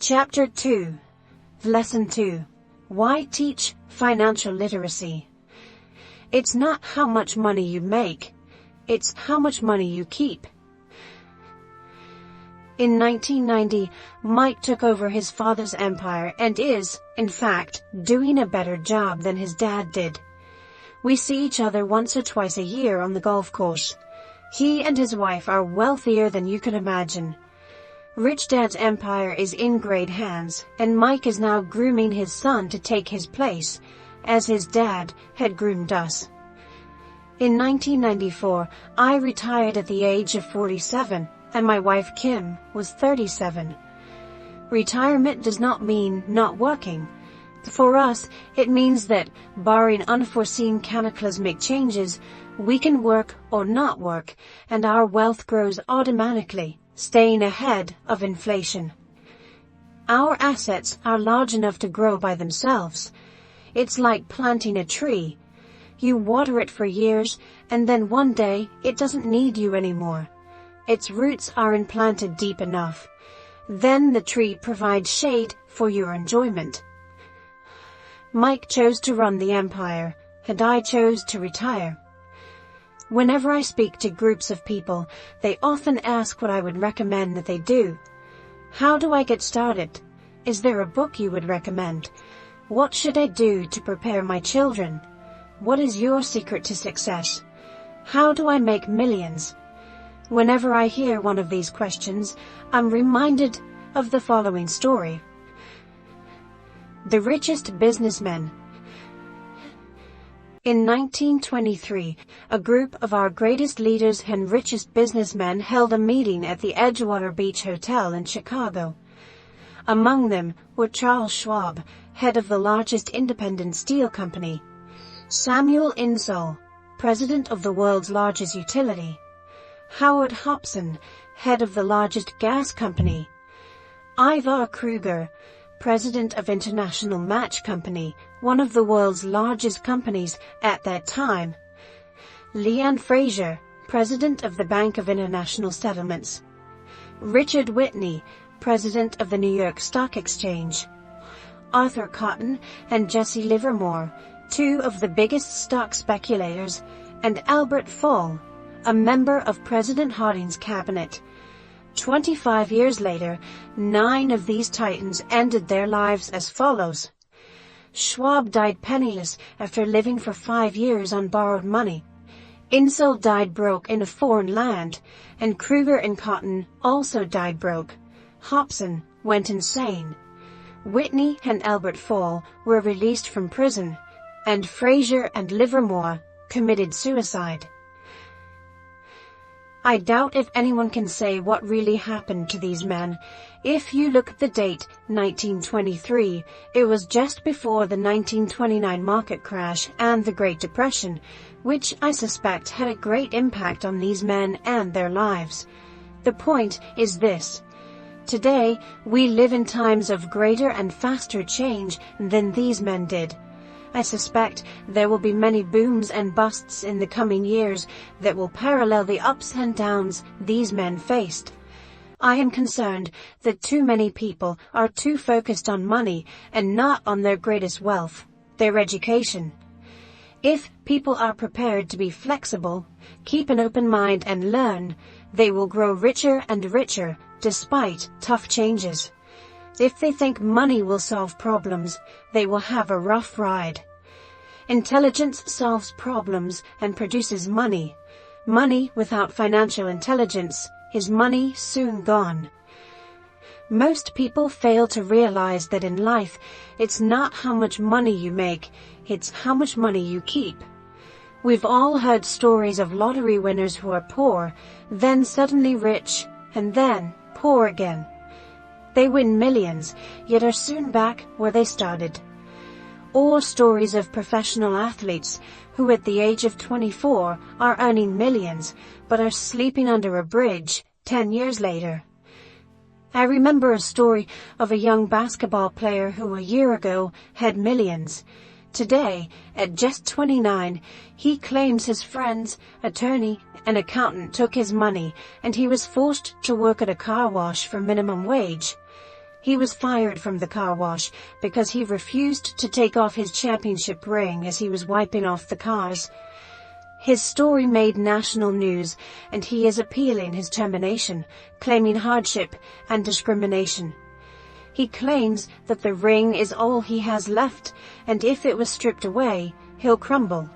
Chapter 2. Lesson 2. Why teach financial literacy? It's not how much money you make, it's how much money you keep. In 1990, Mike took over his father's empire and is, in fact, doing a better job than his dad did. We see each other once or twice a year on the golf course. He and his wife are wealthier than you can imagine. Rich Dad's empire is in great hands, and Mike is now grooming his son to take his place, as his dad had groomed us. In 1994, I retired at the age of 47, and my wife Kim was 37. Retirement does not mean not working. For us, it means that, barring unforeseen cataclysmic changes, we can work or not work, and our wealth grows automatically, staying ahead of inflation. Our assets are large enough to grow by themselves. It's like planting a tree. You water it for years, and then one day it doesn't need you anymore. Its roots are implanted deep enough. Then the tree provides shade for your enjoyment. Mike chose to run the empire, and I chose to retire. Whenever I speak to groups of people, they often ask what I would recommend that they do. How do I get started? Is there a book you would recommend? What should I do to prepare my children? What is your secret to success? How do I make millions? Whenever I hear one of these questions, I'm reminded of the following story. The richest businessmen. In 1923, a group of our greatest leaders and richest businessmen held a meeting at the Edgewater Beach Hotel in Chicago. Among them were Charles Schwab, head of the largest independent steel company; Samuel Insull, president of the world's largest utility; Howard Hobson, head of the largest gas company; Ivar Kruger, president of International Match Company, one of the world's largest companies at that time; Leanne Fraser, president of the Bank of International Settlements; Richard Whitney, president of the New York Stock Exchange; Arthur Cotton and Jesse Livermore, two of the biggest stock speculators; and Albert Fall, a member of President Harding's cabinet. 25 years later, 9 of these titans ended their lives as follows. Schwab died penniless after living for 5 years on borrowed money. Insull died broke in a foreign land, and Kruger and Cotton also died broke. Hobson went insane. Whitney and Albert Fall were released from prison, and Fraser and Livermore committed suicide. I doubt if anyone can say what really happened to these men. If you look at the date, 1923, it was just before the 1929 market crash and the Great Depression, which I suspect had a great impact on these men and their lives. The point is this. Today, we live in times of greater and faster change than these men did. I suspect there will be many booms and busts in the coming years that will parallel the ups and downs these men faced. I am concerned that too many people are too focused on money and not on their greatest wealth, their education. If people are prepared to be flexible, keep an open mind and learn, they will grow richer and richer despite tough changes. If they think money will solve problems, they will have a rough ride. Intelligence solves problems and produces money. Money without financial intelligence is money soon gone. Most people fail to realize that in life, it's not how much money you make, it's how much money you keep. We've all heard stories of lottery winners who are poor, then suddenly rich, and then poor again. They win millions, yet are soon back where they started. Or stories of professional athletes who at the age of 24 are earning millions, but are sleeping under a bridge 10 years later. I remember a story of a young basketball player who a year ago had millions. Today, at just 29, he claims his friends, attorney, and accountant took his money, and he was forced to work at a car wash for minimum wage. He was fired from the car wash because he refused to take off his championship ring as he was wiping off the cars. His story made national news, and he is appealing his termination, claiming hardship and discrimination. He claims that the ring is all he has left, and if it was stripped away, he'll crumble.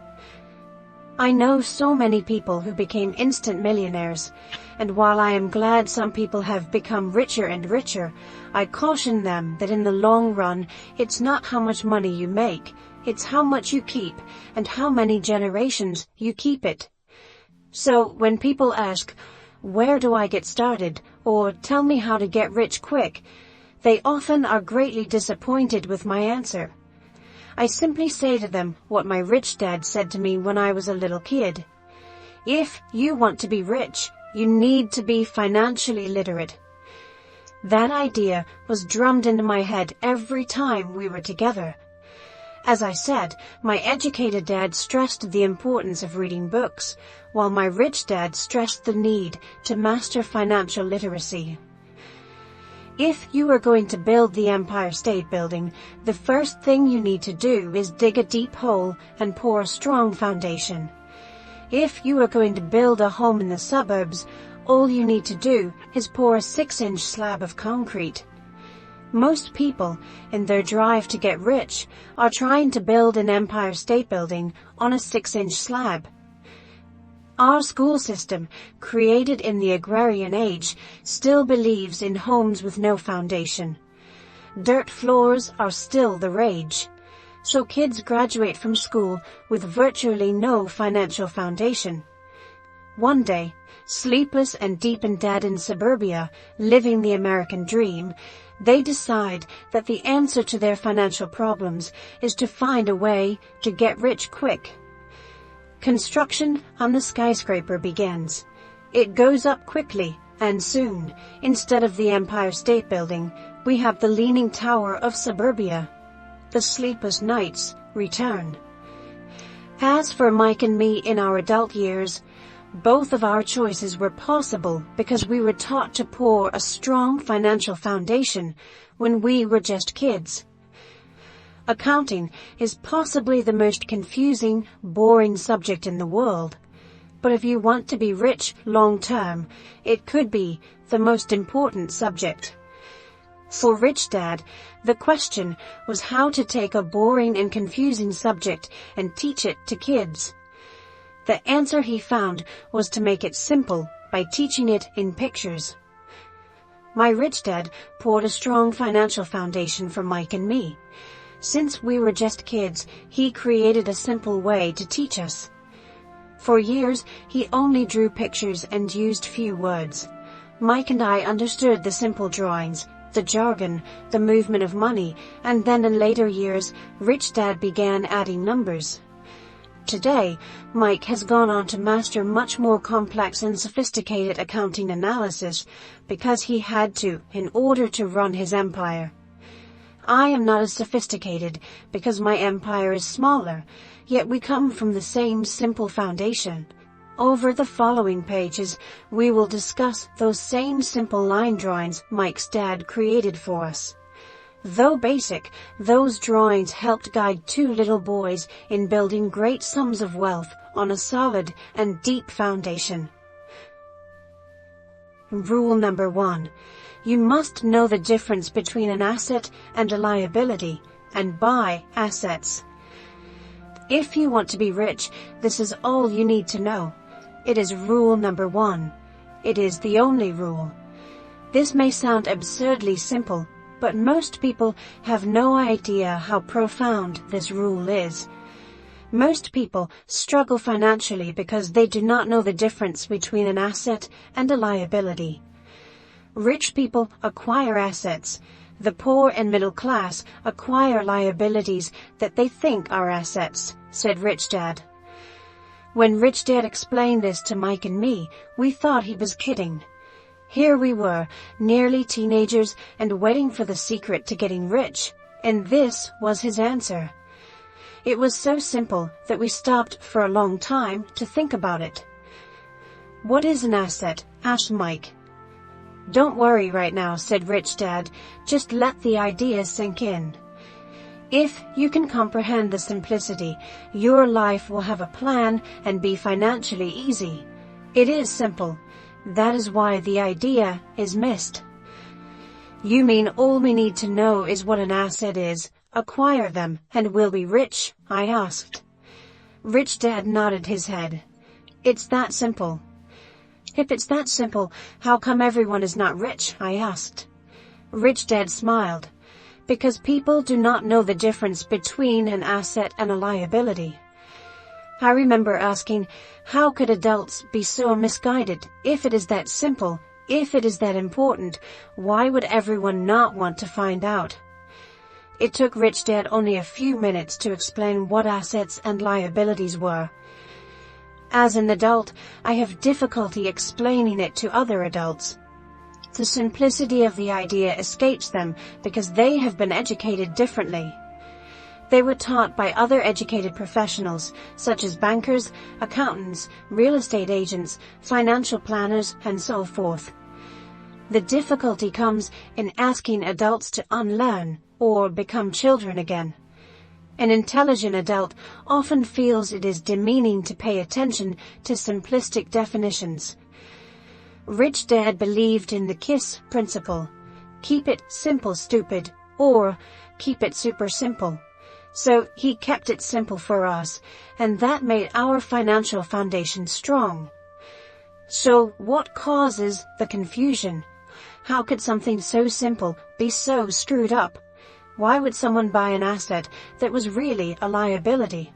I know so many people who became instant millionaires, and while I am glad some people have become richer and richer, I caution them that in the long run, it's not how much money you make, it's how much you keep and how many generations you keep it. So when people ask, "Where do I get started?" or "Tell me how to get rich quick," they often are greatly disappointed with my answer. I simply say to them what my rich dad said to me when I was a little kid. If you want to be rich, you need to be financially literate. That idea was drummed into my head every time we were together. As I said, my educated dad stressed the importance of reading books, while my rich dad stressed the need to master financial literacy. If you are going to build the Empire State Building, the first thing you need to do is dig a deep hole and pour a strong foundation. If you are going to build a home in the suburbs, all you need to do is pour a 6-inch slab of concrete. Most people, in their drive to get rich, are trying to build an Empire State Building on a 6-inch slab. Our school system, created in the agrarian age, still believes in homes with no foundation. Dirt floors are still the rage. So kids graduate from school with virtually no financial foundation. One day, sleepless and deep in debt in suburbia, living the American dream, they decide that the answer to their financial problems is to find a way to get rich quick. Construction on the skyscraper begins. It goes up quickly, and soon, instead of the Empire State Building, we have the Leaning Tower of suburbia. The sleepless nights return. As for Mike and me in our adult years, both of our choices were possible because we were taught to pour a strong financial foundation when we were just kids. Accounting is possibly the most confusing, boring subject in the world. But if you want to be rich long-term, it could be the most important subject. For Rich Dad, the question was how to take a boring and confusing subject and teach it to kids. The answer he found was to make it simple by teaching it in pictures. My rich dad poured a strong financial foundation for Mike and me. Since we were just kids, he created a simple way to teach us. For years, he only drew pictures and used few words. Mike and I understood the simple drawings, the jargon, the movement of money, and then in later years, Rich Dad began adding numbers. Today, Mike has gone on to master much more complex and sophisticated accounting analysis because he had to in order to run his empire. I am not as sophisticated because my empire is smaller, yet we come from the same simple foundation. Over the following pages, we will discuss those same simple line drawings Mike's dad created for us. Though basic, those drawings helped guide two little boys in building great sums of wealth on a solid and deep foundation. Rule number 1. You must know the difference between an asset and a liability, and buy assets. If you want to be rich, this is all you need to know. It is rule number 1. It is the only rule. This may sound absurdly simple, but most people have no idea how profound this rule is. Most people struggle financially because they do not know the difference between an asset and a liability. Rich people acquire assets. The poor and middle class acquire liabilities that they think are assets, said Rich Dad. When Rich Dad explained this to Mike and me, we thought he was kidding. Here we were, nearly teenagers and waiting for the secret to getting rich, and this was his answer. It was so simple that we stopped for a long time to think about it. What is an asset? Asked Mike. "Don't worry right now," said Rich Dad. "Just let the idea sink in. If you can comprehend the simplicity, your life will have a plan and be financially easy. It is simple. That is why the idea is missed." "You mean all we need to know is what an asset is, acquire them, and we'll be rich?" I asked. Rich Dad nodded his head. "It's that simple." "If it's that simple, how come everyone is not rich?" I asked. Rich Dad smiled. "Because people do not know the difference between an asset and a liability." I remember asking, how could adults be so misguided? If it is that simple, if it is that important, why would everyone not want to find out? It took Rich Dad only a few minutes to explain what assets and liabilities were. As an adult, I have difficulty explaining it to other adults. The simplicity of the idea escapes them because they have been educated differently. They were taught by other educated professionals, such as bankers, accountants, real estate agents, financial planners, and so forth. The difficulty comes in asking adults to unlearn or become children again. An intelligent adult often feels it is demeaning to pay attention to simplistic definitions. Rich Dad believed in the KISS principle. Keep it simple, stupid, or keep it super simple. So he kept it simple for us, and that made our financial foundation strong. So what causes the confusion? How could something so simple be so screwed up? Why would someone buy an asset that was really a liability?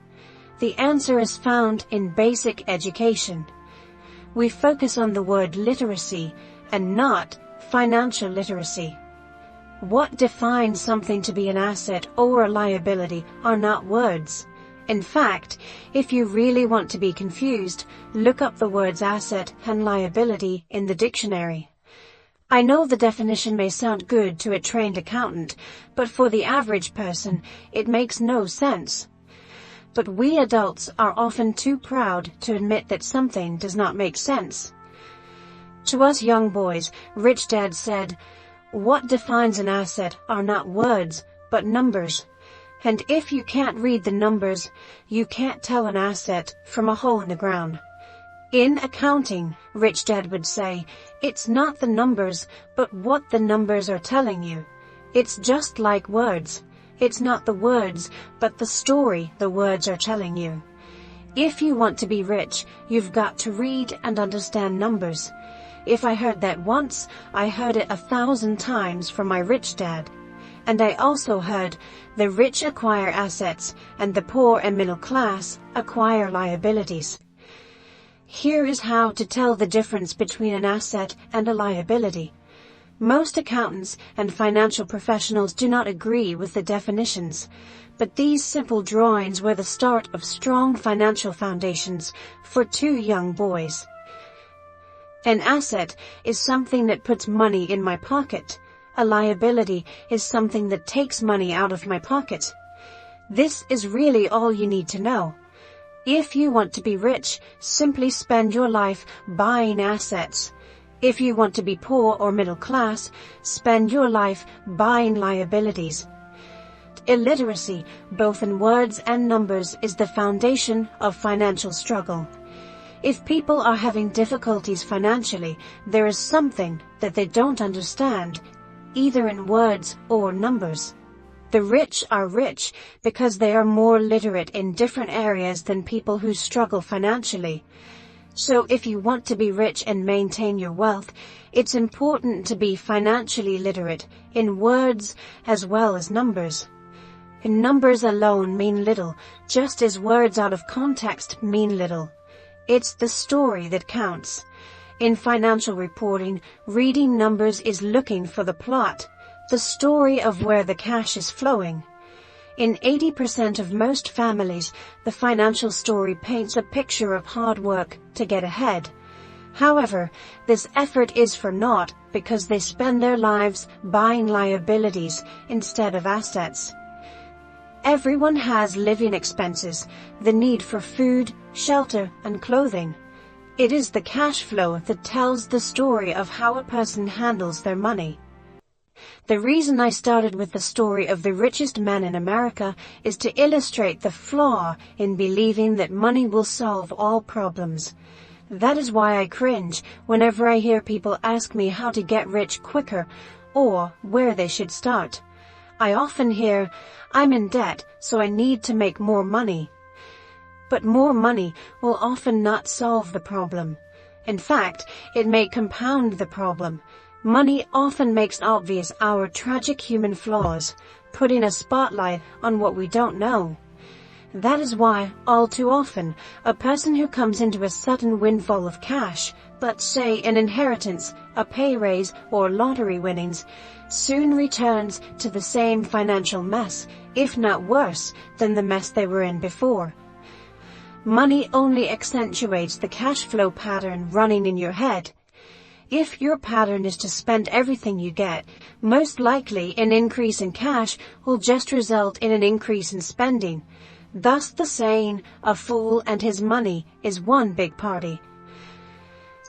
The answer is found in basic education. We focus on the word literacy and not financial literacy. What defines something to be an asset or a liability are not words. In fact, if you really want to be confused, look up the words asset and liability in the dictionary. I know the definition may sound good to a trained accountant, but for the average person, it makes no sense. But we adults are often too proud to admit that something does not make sense. To us young boys, Rich Dad said, "What defines an asset are not words, but numbers. And if you can't read the numbers, you can't tell an asset from a hole in the ground." In accounting, Rich Dad would say, it's not the numbers, but what the numbers are telling you. It's just like words. It's not the words, but the story the words are telling you. If you want to be rich, you've got to read and understand numbers. If I heard that once, I heard it 1,000 times from my rich dad. And I also heard, the rich acquire assets, and the poor and middle class acquire liabilities. Here is how to tell the difference between an asset and a liability. Most accountants and financial professionals do not agree with the definitions, but these simple drawings were the start of strong financial foundations for two young boys. An asset is something that puts money in my pocket. A liability is something that takes money out of my pocket. This is really all you need to know. If you want to be rich, simply spend your life buying assets. If you want to be poor or middle class, spend your life buying liabilities. Illiteracy, both in words and numbers, is the foundation of financial struggle. If people are having difficulties financially, there is something that they don't understand, either in words or numbers. The rich are rich because they are more literate in different areas than people who struggle financially. So if you want to be rich and maintain your wealth, it's important to be financially literate in words as well as numbers. Numbers alone mean little, just as words out of context mean little. It's the story that counts. In financial reporting, reading numbers is looking for the plot, the story of where the cash is flowing. In 80% of most families, the financial story paints a picture of hard work to get ahead. However, this effort is for naught because they spend their lives buying liabilities instead of assets. Everyone has living expenses, the need for food, shelter, and clothing. It is the cash flow that tells the story of how a person handles their money. The reason I started with the story of the richest man in America is to illustrate the flaw in believing that money will solve all problems. That is why I cringe whenever I hear people ask me how to get rich quicker or where they should start. I often hear, "I'm in debt, so I need to make more money." But more money will often not solve the problem. In fact, it may compound the problem. Money often makes obvious our tragic human flaws, putting a spotlight on what we don't know. That is why, all too often, a person who comes into a sudden windfall of cash, let's say an inheritance, a pay raise, or lottery winnings, soon returns to the same financial mess, if not worse, than the mess they were in before. Money only accentuates the cash flow pattern running in your head. If your pattern is to spend everything you get, most likely an increase in cash will just result in an increase in spending. Thus the saying, "A fool and his money is one big party."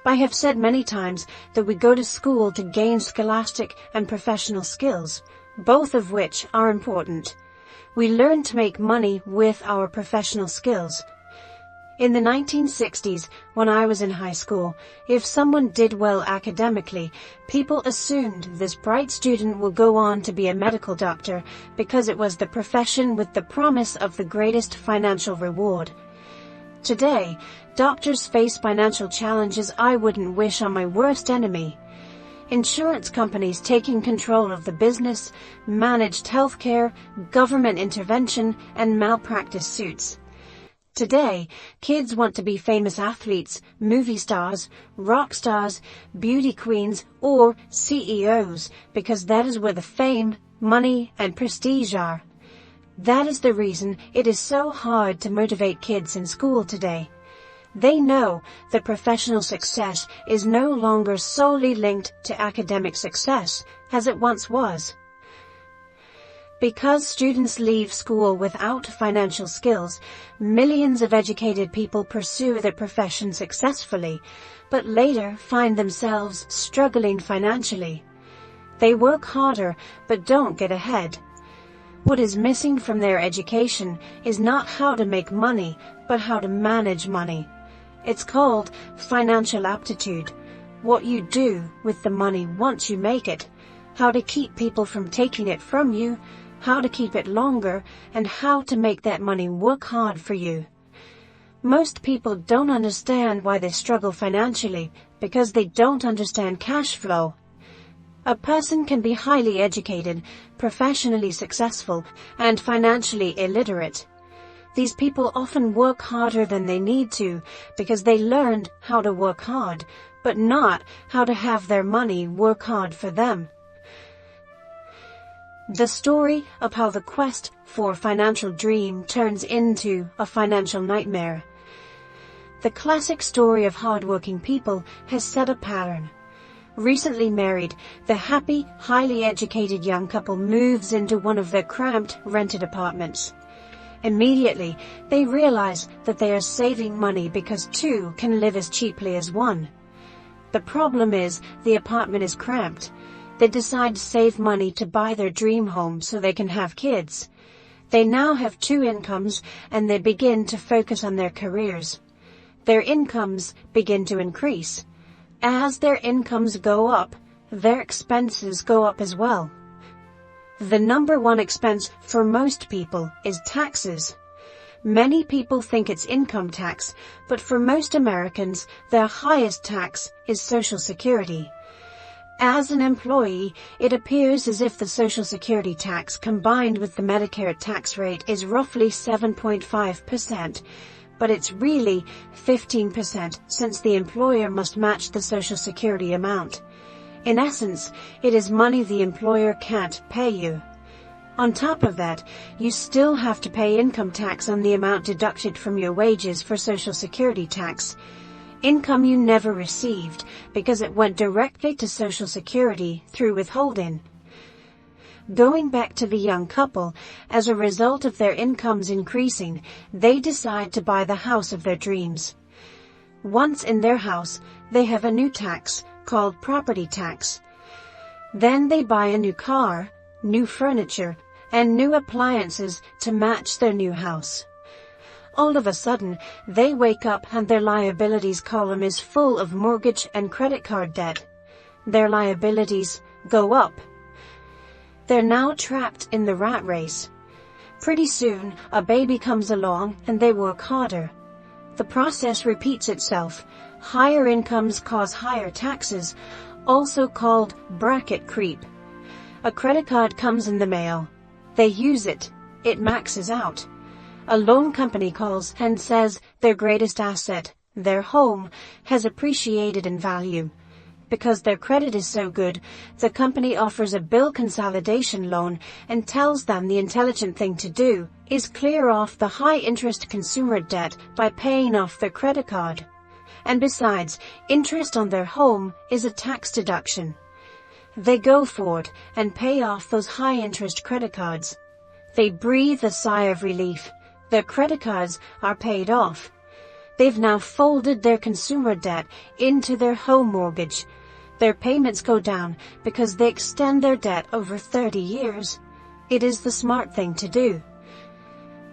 I have said many times that we go to school to gain scholastic and professional skills, both of which are important. We learn to make money with our professional skills. In the 1960s, when I was in high school, if someone did well academically, people assumed this bright student will go on to be a medical doctor because it was the profession with the promise of the greatest financial reward. Today, doctors face financial challenges I wouldn't wish on my worst enemy. Insurance companies taking control of the business, managed healthcare, government intervention, and malpractice suits. Today, kids want to be famous athletes, movie stars, rock stars, beauty queens, or CEOs, because that is where the fame, money, and prestige are. That is the reason it is so hard to motivate kids in school today. They know that professional success is no longer solely linked to academic success, as it once was. Because students leave school without financial skills, millions of educated people pursue their profession successfully, but later find themselves struggling financially. They work harder, but don't get ahead. What is missing from their education is not how to make money, but how to manage money. It's called financial aptitude. What you do with the money once you make it, how to keep people from taking it from you, how to keep it longer, and how to make that money work hard for you. Most people don't understand why they struggle financially because they don't understand cash flow. A person can be highly educated, professionally successful, and financially illiterate. These people often work harder than they need to because they learned how to work hard, but not how to have their money work hard for them. The story of how the quest for a financial dream turns into a financial nightmare. The classic story of hardworking people has set a pattern. Recently married, the happy, highly educated young couple moves into one of their cramped, rented apartments. Immediately, they realize that they are saving money because two can live as cheaply as one. The problem is, the apartment is cramped. They decide to save money to buy their dream home so they can have kids. They now have two incomes and they begin to focus on their careers. Their incomes begin to increase. As their incomes go up, their expenses go up as well. The number one expense for most people is taxes. Many people think it's income tax, but for most Americans, their highest tax is Social Security. As an employee, it appears as if the Social Security tax combined with the Medicare tax rate is roughly 7.5%, but it's really 15% since the employer must match the Social Security amount. In essence, it is money the employer can't pay you. On top of that, you still have to pay income tax on the amount deducted from your wages for Social Security tax. Income you never received because it went directly to Social Security through withholding. Going back to the young couple, as a result of their incomes increasing, they decide to buy the house of their dreams. Once in their house, they have a new tax, called property tax. Then they buy a new car, new furniture, and new appliances to match their new house. All of a sudden, they wake up and their liabilities column is full of mortgage and credit card debt. Their liabilities go up. They're now trapped in the rat race. Pretty soon, a baby comes along and they work harder. The process repeats itself. Higher incomes cause higher taxes, also called bracket creep. A credit card comes in the mail. They use it. It maxes out. A loan company calls and says their greatest asset, their home, has appreciated in value. Because their credit is so good, the company offers a bill consolidation loan and tells them the intelligent thing to do is clear off the high-interest consumer debt by paying off their credit card. And besides, interest on their home is a tax deduction. They go for it and pay off those high-interest credit cards. They breathe a sigh of relief. Their credit cards are paid off. They've now folded their consumer debt into their home mortgage. Their payments go down because they extend their debt over 30 years. It is the smart thing to do.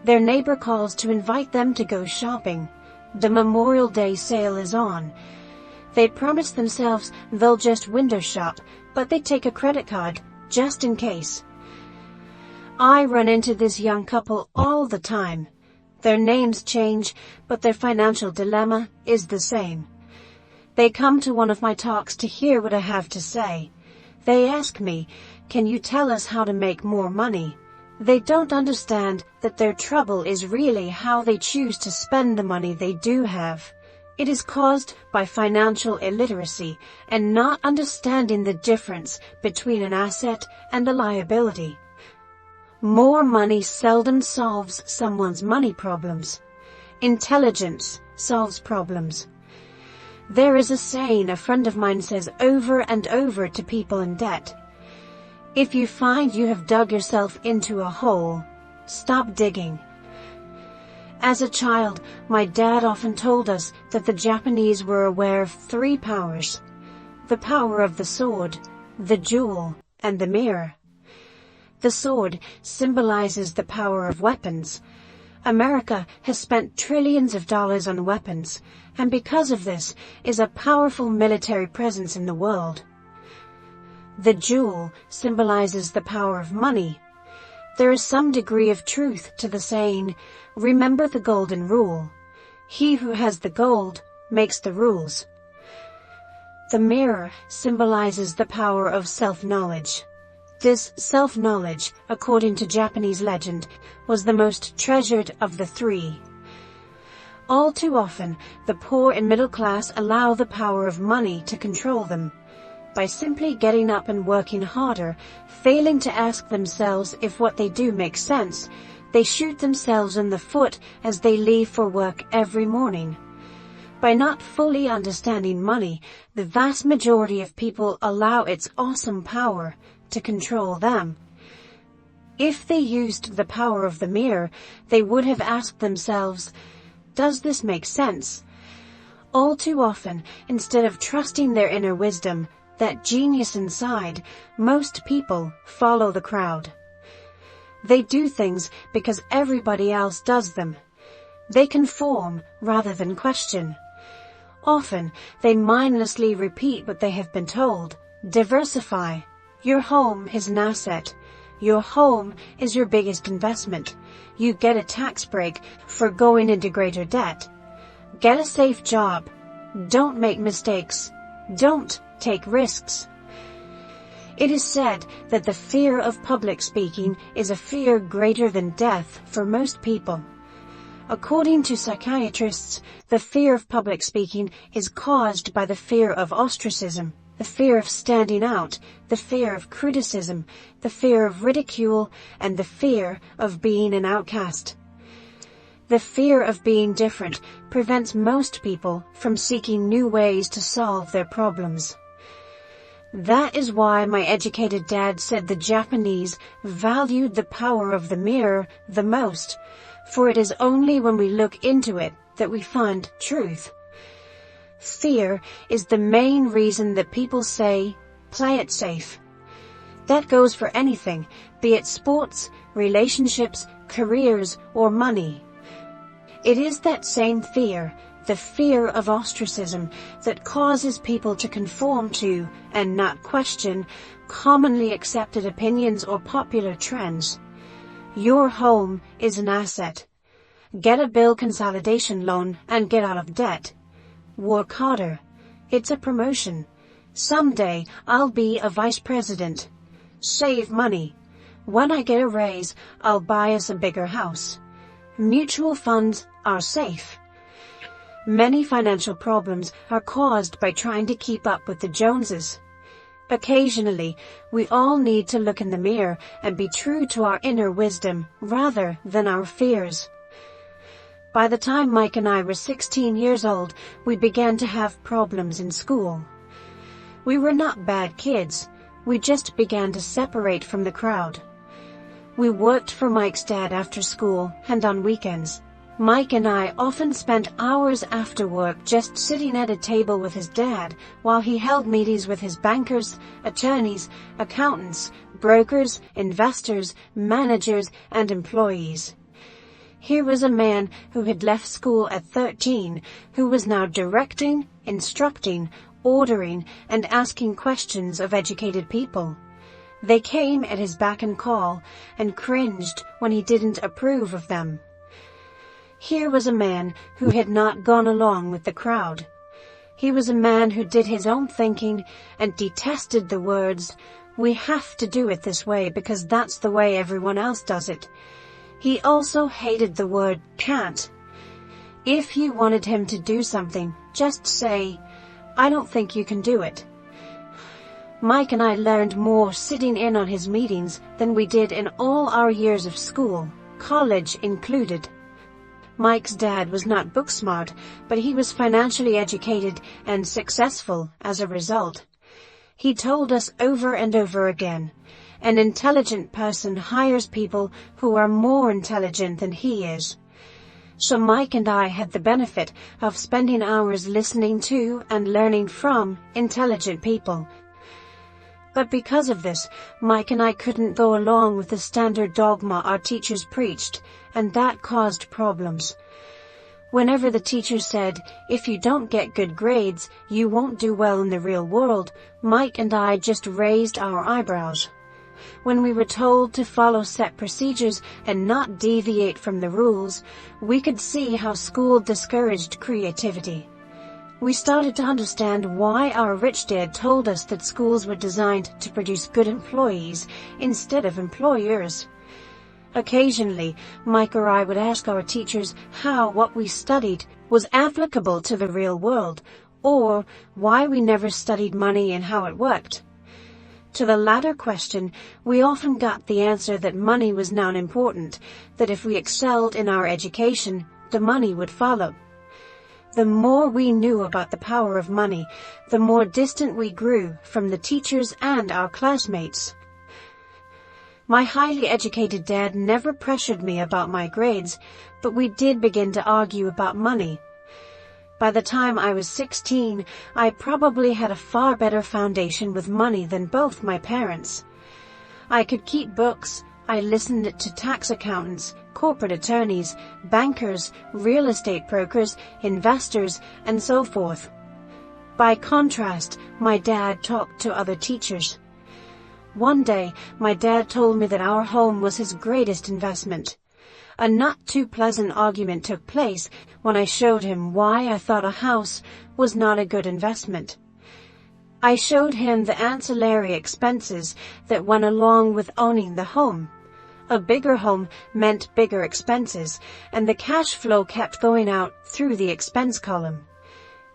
Their neighbor calls to invite them to go shopping. The Memorial Day sale is on. They promise themselves they'll just window shop, but they take a credit card, just in case. I run into this young couple all the time. Their names change, but their financial dilemma is the same. They come to one of my talks to hear what I have to say. They ask me, "Can you tell us how to make more money?" They don't understand that their trouble is really how they choose to spend the money they do have. It is caused by financial illiteracy and not understanding the difference between an asset and a liability. More money seldom solves someone's money problems. Intelligence solves problems. There is a saying a friend of mine says over and over to people in debt. If you find you have dug yourself into a hole, stop digging. As a child, my dad often told us that the Japanese were aware of 3 powers: the power of the sword, the jewel, and the mirror. The sword symbolizes the power of weapons. America has spent trillions of dollars on weapons, and because of this, is a powerful military presence in the world. The jewel symbolizes the power of money. There is some degree of truth to the saying, "Remember the golden rule. He who has the gold makes the rules." The mirror symbolizes the power of self-knowledge. This self-knowledge, according to Japanese legend, was the most treasured of the 3. All too often, the poor and middle class allow the power of money to control them. By simply getting up and working harder, failing to ask themselves if what they do makes sense, they shoot themselves in the foot as they leave for work every morning. By not fully understanding money, the vast majority of people allow its awesome power to control them. If they used the power of the mirror, they would have asked themselves, "Does this make sense?" All too often, instead of trusting their inner wisdom, that genius inside, most people follow the crowd. They do things because everybody else does them. They conform rather than question. Often, they mindlessly repeat what they have been told. Diversify. Your home is an asset. Your home is your biggest investment. You get a tax break for going into greater debt. Get a safe job. Don't make mistakes. Don't take risks. It is said that the fear of public speaking is a fear greater than death for most people. According to psychiatrists, the fear of public speaking is caused by the fear of ostracism, the fear of standing out, the fear of criticism, the fear of ridicule, and the fear of being an outcast. The fear of being different prevents most people from seeking new ways to solve their problems. That is why my educated dad said the Japanese valued the power of the mirror the most, for it is only when we look into it that we find truth. Fear is the main reason that people say, play it safe. That goes for anything, be it sports, relationships, careers, or money. It is that same fear, the fear of ostracism, that causes people to conform to, and not question, commonly accepted opinions or popular trends. Your home is an asset. Get a bill consolidation loan and get out of debt. Work harder. It's a promotion. Someday I'll be a vice president. Save money. When I get a raise, I'll buy us a bigger house. Mutual funds are safe. Many financial problems are caused by trying to keep up with the Joneses. Occasionally, we all need to look in the mirror and be true to our inner wisdom rather than our fears. By the time Mike and I were 16 years old, we began to have problems in school. We were not bad kids. We just began to separate from the crowd. We worked for Mike's dad after school and on weekends. Mike and I often spent hours after work just sitting at a table with his dad while he held meetings with his bankers, attorneys, accountants, brokers, investors, managers, and employees. Here was a man who had left school at 13, who was now directing, instructing, ordering, and asking questions of educated people. They came at his beck and call and cringed when he didn't approve of them. Here was a man who had not gone along with the crowd. He was a man who did his own thinking and detested the words, "We have to do it this way because that's the way everyone else does it." He also hated the word can't. If you wanted him to do something, just say, "I don't think you can do it." Mike and I learned more sitting in on his meetings than we did in all our years of school, college included. Mike's dad was not book smart, but he was financially educated and successful as a result. He told us over and over again, an intelligent person hires people who are more intelligent than he is. So Mike and I had the benefit of spending hours listening to and learning from intelligent people. But because of this, Mike and I couldn't go along with the standard dogma our teachers preached, and that caused problems. Whenever the teacher said, "If you don't get good grades, you won't do well in the real world," Mike and I just raised our eyebrows. When we were told to follow set procedures and not deviate from the rules, we could see how school discouraged creativity. We started to understand why our rich dad told us that schools were designed to produce good employees instead of employers. Occasionally, Mike or I would ask our teachers how what we studied was applicable to the real world, or why we never studied money and how it worked. To the latter question, we often got the answer that money was non-important, that if we excelled in our education, the money would follow. The more we knew about the power of money, the more distant we grew from the teachers and our classmates. My highly educated dad never pressured me about my grades, but we did begin to argue about money. By the time I was 16, I probably had a far better foundation with money than both my parents. I could keep books, I listened to tax accountants, corporate attorneys, bankers, real estate brokers, investors, and so forth. By contrast, my dad talked to other teachers. One day, my dad told me that our home was his greatest investment. A not too pleasant argument took place when I showed him why I thought a house was not a good investment. I showed him the ancillary expenses that went along with owning the home. A bigger home meant bigger expenses, and the cash flow kept going out through the expense column.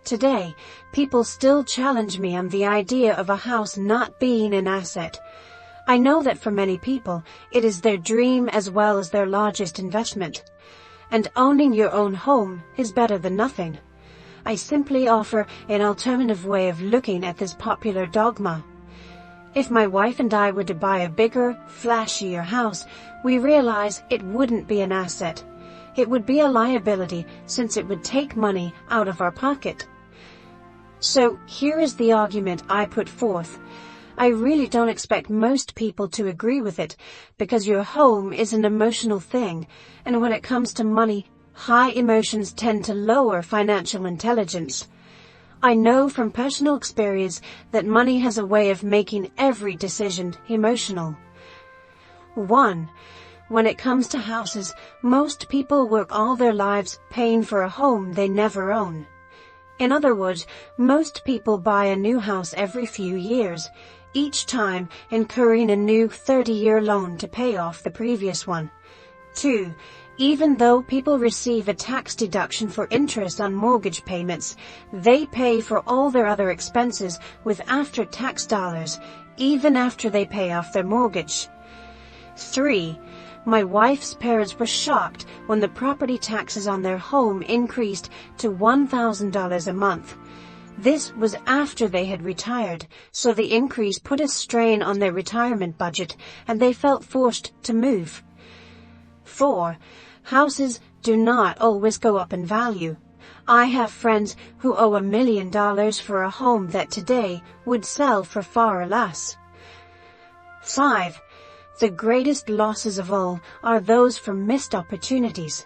Today, people still challenge me on the idea of a house not being an asset. I know that for many people, it is their dream as well as their largest investment. And owning your own home is better than nothing. I simply offer an alternative way of looking at this popular dogma. If my wife and I were to buy a bigger, flashier house, we realize it wouldn't be an asset. It would be a liability since it would take money out of our pocket. So, here is the argument I put forth. I really don't expect most people to agree with it, because your home is an emotional thing, and when it comes to money, high emotions tend to lower financial intelligence. I know from personal experience that money has a way of making every decision emotional. 1. When it comes to houses, most people work all their lives paying for a home they never own. In other words, most people buy a new house every few years, each time incurring a new 30-year loan to pay off the previous one. 2. Even though people receive a tax deduction for interest on mortgage payments, they pay for all their other expenses with after-tax dollars, even after they pay off their mortgage. 3. My wife's parents were shocked when the property taxes on their home increased to $1,000 a month. This was after they had retired, so the increase put a strain on their retirement budget, and they felt forced to move. 4. Houses do not always go up in value. I have friends who owe $1 million for a home that today would sell for far less. 5. The greatest losses of all are those from missed opportunities.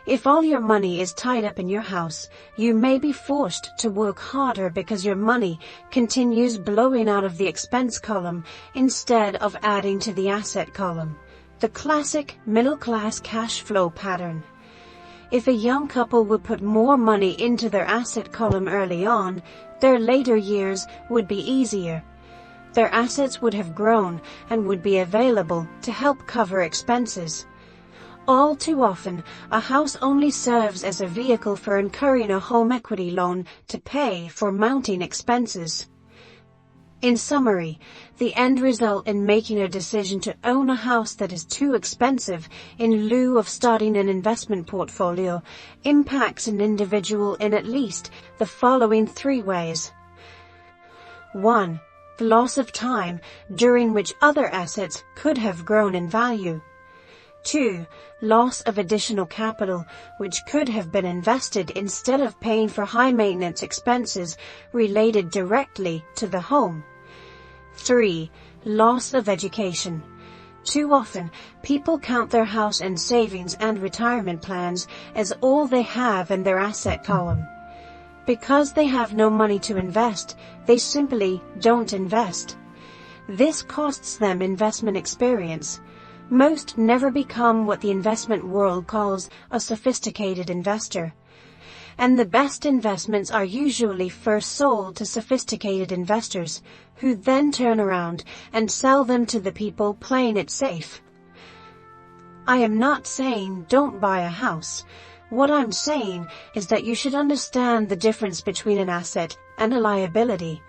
If all your money is tied up in your house, you may be forced to work harder because your money continues blowing out of the expense column instead of adding to the asset column. The classic middle-class cash flow pattern. If a young couple would put more money into their asset column early on, their later years would be easier. Their assets would have grown and would be available to help cover expenses. All too often, a house only serves as a vehicle for incurring a home equity loan to pay for mounting expenses. In summary, the end result in making a decision to own a house that is too expensive in lieu of starting an investment portfolio impacts an individual in at least the following 3 ways. 1. The loss of time during which other assets could have grown in value. 2. Loss of additional capital, which could have been invested instead of paying for high-maintenance expenses related directly to the home. 3. Loss of education. Too often, people count their house and savings and retirement plans as all they have in their asset column. Because they have no money to invest, they simply don't invest. This costs them investment experience. Most never become what the investment world calls a sophisticated investor. And the best investments are usually first sold to sophisticated investors, who then turn around and sell them to the people playing it safe. I am not saying don't buy a house. What I'm saying is that you should understand the difference between an asset and a liability.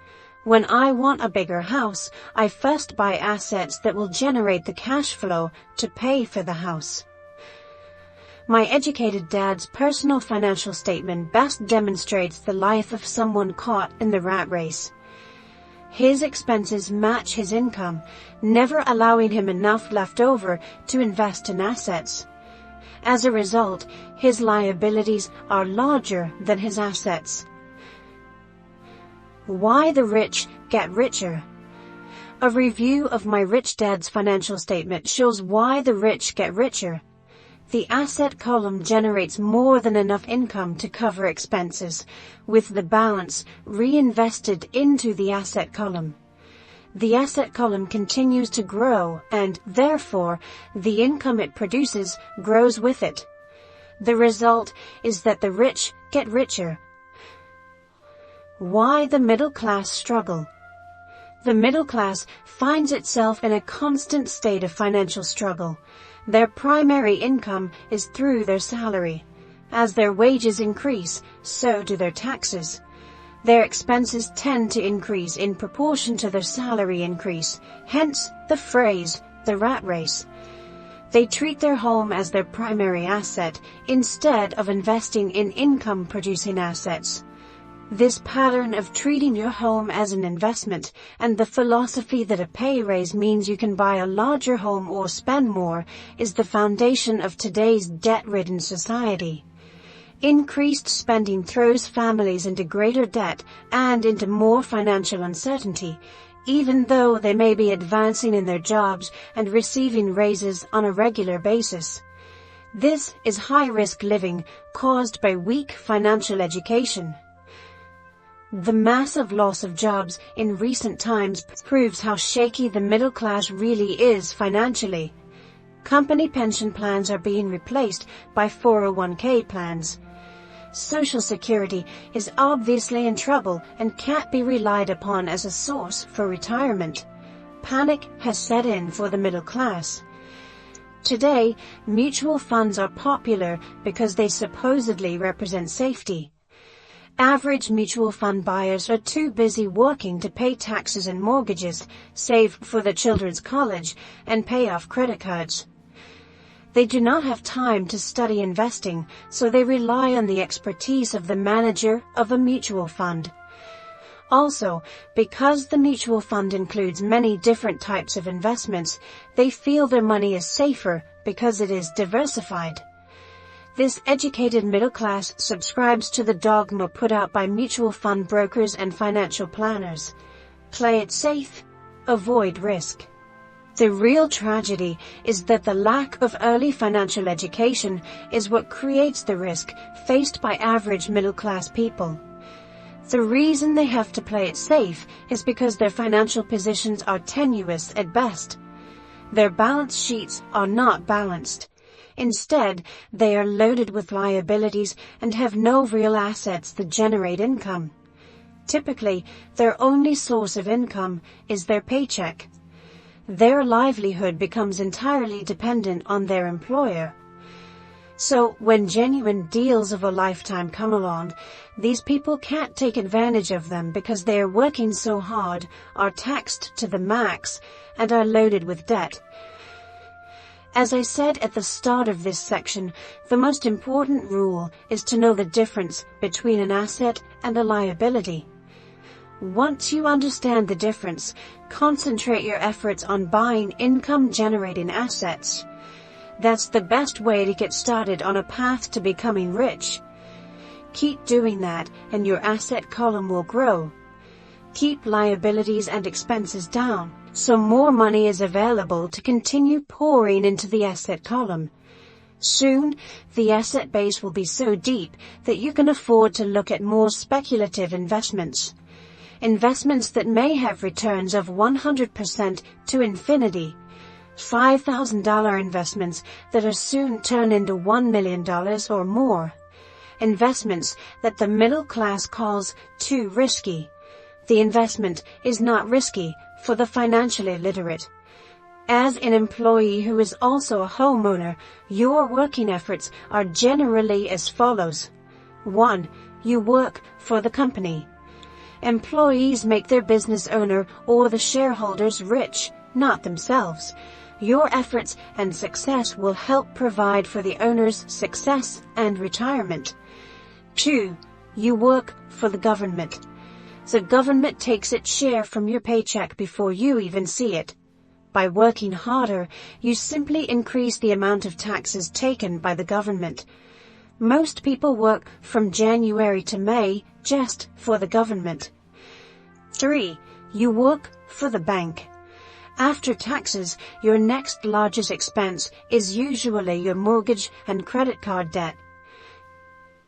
When I want a bigger house, I first buy assets that will generate the cash flow to pay for the house. My educated dad's personal financial statement best demonstrates the life of someone caught in the rat race. His expenses match his income, never allowing him enough left over to invest in assets. As a result, his liabilities are larger than his assets. Why the rich get richer. A review of my rich dad's financial statement shows why the rich get richer. The asset column generates more than enough income to cover expenses, with the balance reinvested into the asset column. The asset column continues to grow and, therefore, the income it produces grows with it. The result is that the rich get richer. Why the middle class struggle. The middle class finds itself in a constant state of financial struggle. Their primary income is through their salary. As their wages increase, so do their taxes. Their expenses tend to increase in proportion to their salary increase, hence the phrase, the rat race. They treat their home as their primary asset instead of investing in income-producing assets. This pattern of treating your home as an investment and the philosophy that a pay raise means you can buy a larger home or spend more is the foundation of today's debt-ridden society. Increased spending throws families into greater debt and into more financial uncertainty, even though they may be advancing in their jobs and receiving raises on a regular basis. This is high-risk living caused by weak financial education. The massive loss of jobs in recent times proves how shaky the middle class really is financially. Company pension plans are being replaced by 401k plans. Social Security is obviously in trouble and can't be relied upon as a source for retirement. Panic has set in for the middle class. Today, mutual funds are popular because they supposedly represent safety. Average mutual fund buyers are too busy working to pay taxes and mortgages, save for their children's college, and pay off credit cards. They do not have time to study investing, so they rely on the expertise of the manager of a mutual fund. Also, because the mutual fund includes many different types of investments, they feel their money is safer because it is diversified. This educated middle class subscribes to the dogma put out by mutual fund brokers and financial planners. Play it safe, avoid risk. The real tragedy is that the lack of early financial education is what creates the risk faced by average middle-class people. The reason they have to play it safe is because their financial positions are tenuous at best. Their balance sheets are not balanced. Instead, they are loaded with liabilities and have no real assets that generate income. Typically, their only source of income is their paycheck. Their livelihood becomes entirely dependent on their employer. So, when genuine deals of a lifetime come along, these people can't take advantage of them because they are working so hard, are taxed to the max, and are loaded with debt. As I said at the start of this section, the most important rule is to know the difference between an asset and a liability. Once you understand the difference, concentrate your efforts on buying income-generating assets. That's the best way to get started on a path to becoming rich. Keep doing that, and your asset column will grow. Keep liabilities and expenses down, so more money is available to continue pouring into the asset column. Soon, the asset base will be so deep that you can afford to look at more speculative investments. Investments that may have returns of 100% to infinity. $5,000 investments that are soon turned into $1 million or more. Investments that the middle class calls too risky. The investment is not risky for the financially literate. As an employee who is also a homeowner, your working efforts are generally as follows. 1. You work for the company. Employees make their business owner or the shareholders rich, not themselves. Your efforts and success will help provide for the owner's success and retirement. 2. You work for the government. The government takes its share from your paycheck before you even see it. By working harder, you simply increase the amount of taxes taken by the government. Most people work from January to May just for the government. 3. You work for the bank. After taxes, your next largest expense is usually your mortgage and credit card debt.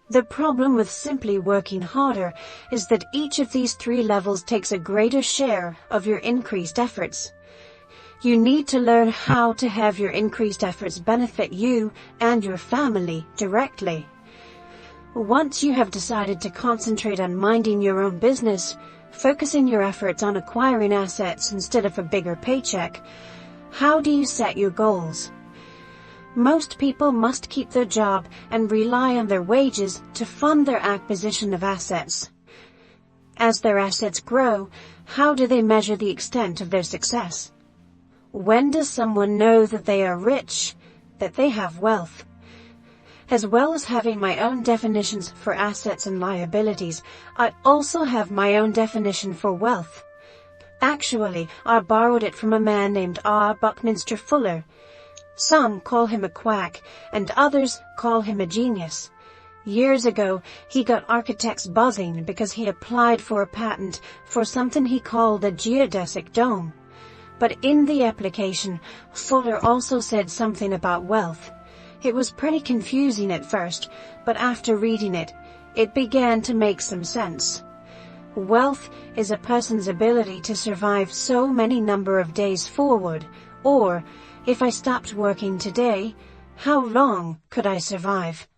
The problem with simply working harder is that each of these three levels takes a greater share of your increased efforts. You need to learn how to have your increased efforts benefit you and your family directly. Once you have decided to concentrate on minding your own business, focusing your efforts on acquiring assets instead of a bigger paycheck, how do you set your goals? Most people must keep their job and rely on their wages to fund their acquisition of assets. As their assets grow, how do they measure the extent of their success? When does someone know that they are rich, that they have wealth? As well as having my own definitions for assets and liabilities, I also have my own definition for wealth. Actually, I borrowed it from a man named R. Buckminster Fuller. Some call him a quack, and others call him a genius. Years ago, he got architects buzzing because he applied for a patent for something he called a geodesic dome. But in the application, Fuller also said something about wealth. It was pretty confusing at first, but after reading it, it began to make some sense. Wealth is a person's ability to survive so many number of days forward, or, if I stopped working today, how long could I survive?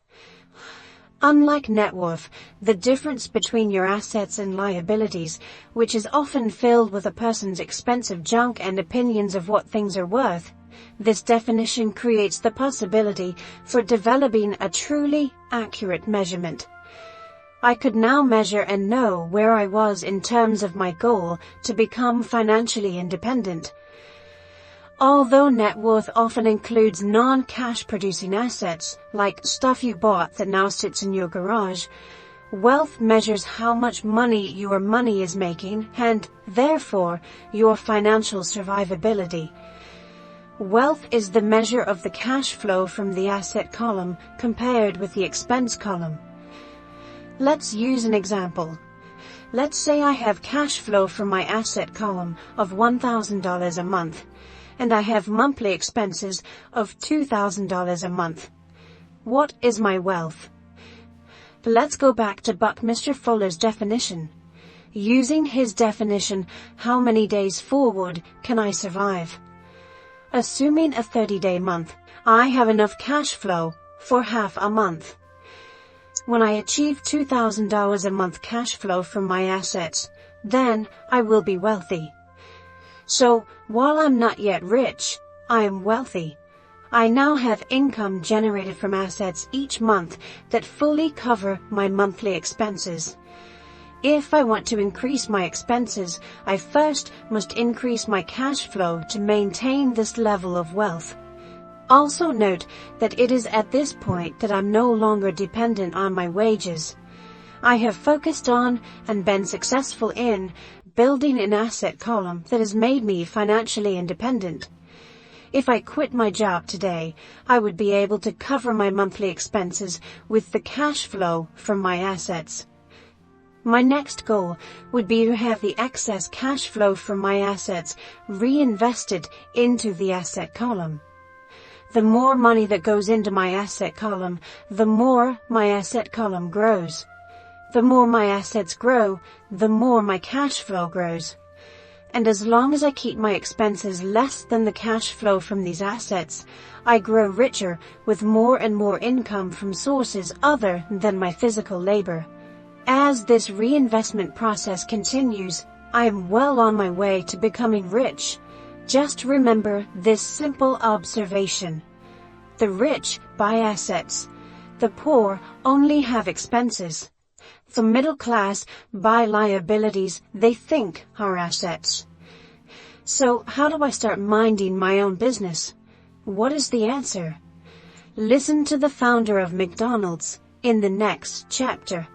Unlike net worth, the difference between your assets and liabilities, which is often filled with a person's expensive junk and opinions of what things are worth, this definition creates the possibility for developing a truly accurate measurement. I could now measure and know where I was in terms of my goal to become financially independent. Although net worth often includes non-cash producing assets, like stuff you bought that now sits in your garage, wealth measures how much money your money is making and, therefore, your financial survivability. Wealth is the measure of the cash flow from the asset column compared with the expense column. Let's use an example. Let's say I have cash flow from my asset column of $1,000 a month, and I have monthly expenses of $2,000 a month. What is my wealth? Let's go back to Buckminster Fuller's definition. Using his definition, how many days forward can I survive? Assuming a 30-day month, I have enough cash flow for half a month. When I achieve $2,000 a month cash flow from my assets, then I will be wealthy. So, while I'm not yet rich, I am wealthy. I now have income generated from assets each month that fully cover my monthly expenses. If I want to increase my expenses, I first must increase my cash flow to maintain this level of wealth. Also note that it is at this point that I'm no longer dependent on my wages. I have focused on and been successful in building an asset column that has made me financially independent. If I quit my job today, I would be able to cover my monthly expenses with the cash flow from my assets. My next goal would be to have the excess cash flow from my assets reinvested into the asset column. The more money that goes into my asset column, the more my asset column grows. The more my assets grow, the more my cash flow grows. And as long as I keep my expenses less than the cash flow from these assets, I grow richer with more and more income from sources other than my physical labor. As this reinvestment process continues, I am well on my way to becoming rich. Just remember this simple observation. The rich buy assets. The poor only have expenses. The middle class buy liabilities they think are assets. So how do I start minding my own business? What is the answer? Listen to the founder of McDonald's in the next chapter.